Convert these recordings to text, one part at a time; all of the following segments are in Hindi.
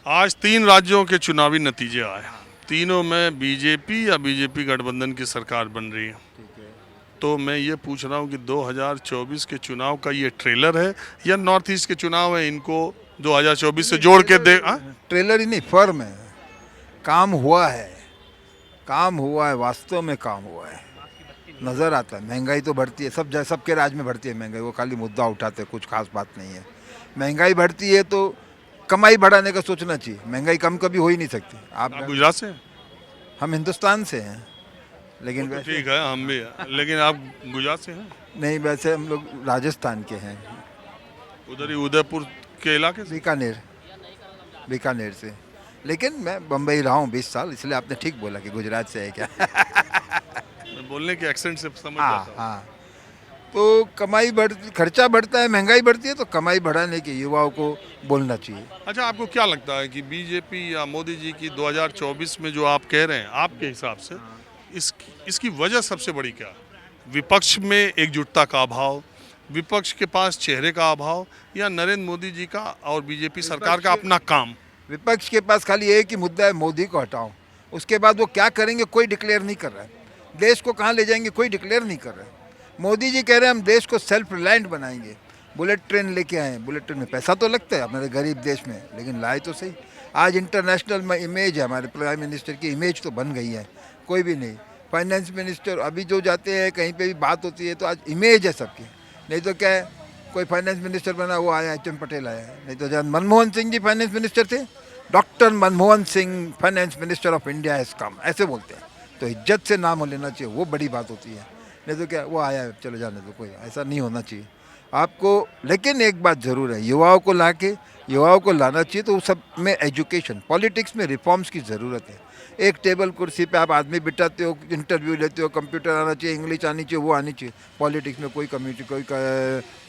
आज 3 राज्यों के चुनावी नतीजे आए। तीनों में बीजेपी या बीजेपी गठबंधन की सरकार बन रही है। तो मैं ये पूछ रहा हूँ कि 2024 के चुनाव का ये ट्रेलर है या नॉर्थ ईस्ट के चुनाव है, इनको 2024 से जोड़ के दे। ट्रेलर ही नहीं, फर्म है। काम हुआ है, काम हुआ है, वास्तव में काम हुआ है, नज़र आता है। महंगाई तो बढ़ती है, सबके राज्य में बढ़ती है महंगाई। वो खाली मुद्दा उठाते हैं, कुछ खास बात नहीं है। महंगाई बढ़ती है तो कमाई बढ़ाने का सोचना चाहिए। महंगाई कम कभी हो ही नहीं सकती। आप गुजरात से हैं? हम हिंदुस्तान से हैं, लेकिन तो वैसे ठीक है, हम भी हैं। लेकिन आप गुजरात से हैं? नहीं, वैसे हम लोग राजस्थान के हैं, उधर ही उदयपुर के इलाके से? बीकानेर से। लेकिन मैं बम्बई रहा हूँ 20 साल, इसलिए आपने ठीक बोला कि गुजरात से है क्या। मैं बोलने के एक्सेंट से समझ हाँ जाता हूँ। हाँ। तो खर्चा बढ़ता है, महंगाई बढ़ती है, तो कमाई बढ़ाने के युवाओं को बोलना चाहिए। अच्छा, आपको क्या लगता है कि बीजेपी या मोदी जी की 2024 में जो आप कह रहे हैं, आपके हिसाब से इसकी वजह सबसे बड़ी क्या है? विपक्ष में एकजुटता का अभाव, विपक्ष के पास चेहरे का अभाव, या नरेंद्र मोदी जी का और बीजेपी सरकार का अपना काम? विपक्ष के पास खाली एक ही मुद्दा है, मोदी को हटाओ। उसके बाद वो क्या करेंगे कोई डिक्लेयर नहीं कर रहा है। देश को कहाँ ले जाएंगे कोई डिक्लेयर नहीं कर रहा है। मोदी जी कह रहे हैं हम देश को सेल्फ रिलायंट बनाएंगे, बुलेट ट्रेन लेके आए। बुलेट ट्रेन में पैसा तो लगता है हमारे गरीब देश में, लेकिन लाए तो सही। आज इंटरनेशनल में इमेज है, हमारे प्राइम मिनिस्टर की इमेज तो बन गई है, कोई भी नहीं। फाइनेंस मिनिस्टर अभी जो जाते हैं कहीं पे भी बात होती है तो आज इमेज है सबकी। नहीं तो क्या है, कोई फाइनेंस मिनिस्टर बना वो आया, एच.एम. पटेल आया है। नहीं तो जब मनमोहन सिंह जी फाइनेंस मिनिस्टर थे, doctor Manmohan Singh finance minister of India has come, ऐसे बोलते हैं। तो इज्जत से नाम लेना चाहिए, वो बड़ी बात होती है। नहीं तो क्या, वो आया है चलो जाने दो, कोई ऐसा नहीं होना चाहिए आपको। लेकिन एक बात ज़रूर है, युवाओं को लाना चाहिए। तो सब में एजुकेशन, पॉलिटिक्स में रिफॉर्म्स की ज़रूरत है। एक टेबल कुर्सी पे आप आदमी बिठाते हो, इंटरव्यू लेते हो, कंप्यूटर आना चाहिए, इंग्लिश आनी चाहिए, वो आनी चाहिए। पॉलिटिक्स में कोई कम्युनिटी कोई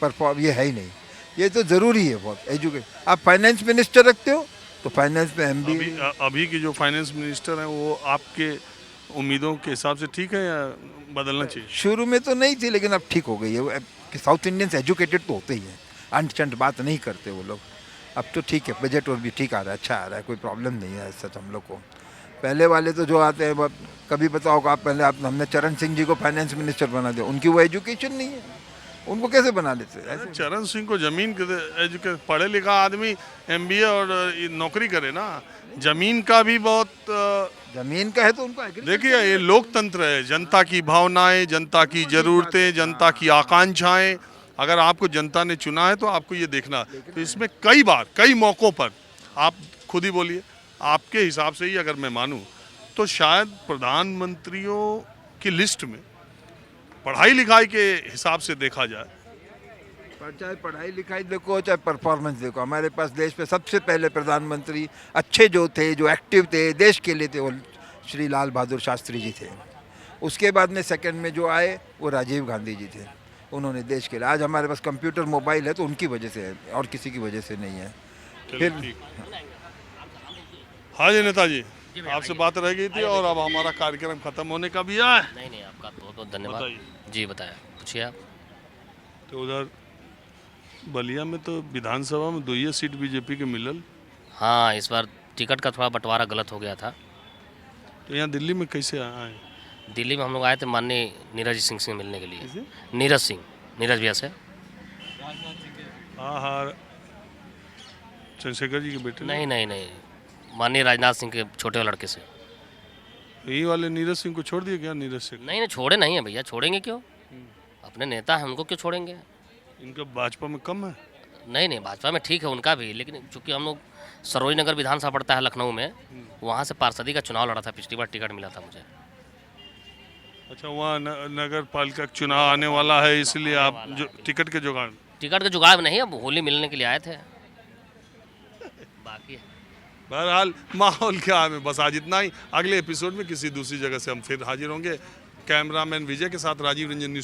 परफॉर्म ये है ही नहीं। ये तो ज़रूरी है बहुत, एजुकेशन। आप फाइनेंस मिनिस्टर रखते हो तो फाइनेंस में MBA। अभी की जो फाइनेंस मिनिस्टर हैं वो आपके उम्मीदों के हिसाब से ठीक है या बदलना चाहिए? शुरू में तो नहीं थी, लेकिन अब ठीक हो गई है। कि साउथ इंडियंस एजुकेटेड तो होते ही हैं, अंट बात नहीं करते वो लोग। अब तो ठीक है, बजट और भी ठीक आ रहा है, अच्छा आ रहा है, कोई प्रॉब्लम नहीं है सच हम लोग को। पहले वाले तो जो आते हैं वो कभी बताओ आप, पहले आप हमने चरण सिंह जी को फाइनेंस मिनिस्टर बना दिया, उनकी वो एजुकेशन नहीं है, उनको कैसे बना लेते ऐसे? चरण सिंह को जमीन पढ़े लिखा आदमी MBA और नौकरी करे ना, जमीन का भी बहुत जमीन का है तो उनको देखिए, ये लोकतंत्र है। जनता की भावनाएं, जनता की जरूरतें, जनता की आकांक्षाएं, अगर आपको जनता ने चुना है तो आपको ये देखना। तो इसमें कई बार कई मौक़ों पर आप खुद ही बोलिए, आपके हिसाब से ही अगर मैं मानूं तो शायद प्रधानमंत्रियों की लिस्ट में पढ़ाई लिखाई के हिसाब से देखा जाए, चाहे पढ़ाई लिखाई देखो चाहे परफॉर्मेंस देखो, हमारे पास देश में सबसे पहले प्रधानमंत्री अच्छे जो थे, जो एक्टिव थे, देश के लिए थे, वो श्री लाल बहादुर शास्त्री जी थे। उसके बाद में सेकंड में जो आए वो राजीव गांधी जी थे। उन्होंने देश के लिए, आज हमारे पास कंप्यूटर मोबाइल है तो उनकी वजह से है और किसी की वजह से नहीं है। फिर हाँ जी नेताजी, आपसे बात रह गई थी और अब हमारा कार्यक्रम खत्म होने का भी है। नहीं, आपका बहुत बहुत धन्यवाद जी। बताया, पूछिए आप। तो उधर बलिया में तो विधानसभा में 2 सीट बीजेपी के मिलल। हाँ, इस बार टिकट का थोड़ा बंटवारा गलत हो गया था। तो यहाँ दिल्ली में कैसे आए? दिल्ली में हम लोग आए थे माननीय नीरज सिंह से मिलने के लिए। नीरज भैया से। हाँ, चंद्रशेखर जी के बेटे? नहीं, माननीय राजनाथ सिंह के छोटे लड़के से। यही वाले नीरज सिंह को छोड़ दिए क्या? नीरज सिंह नहीं, छोड़े नहीं है भैया, छोड़ेंगे क्यों? अपने नेता हैं, उनको क्यों छोड़ेंगे? इनका भाजपा में कम है? नहीं, भाजपा में ठीक है उनका भी, लेकिन चूंकि हम लोग सरोज नगर विधानसभा पड़ता है लखनऊ में, वहाँ से पार्षदी का चुनाव लड़ा था, पिछली बार टिकट मिला था मुझे। अच्छा, वहाँ नगर पालिका चुनाव आने वाला है, इसलिए आप जो टिकट के जुगाड़ नहीं, अब होली मिलने के लिए आए थे। बाकी बहरहाल माहौल क्या है, बस आज इतना ही। अगले एपिसोड में किसी दूसरी जगह से हम फिर हाजिर होंगे। कैमरामैन विजय के साथ राजीव रंजन, न्यूज़।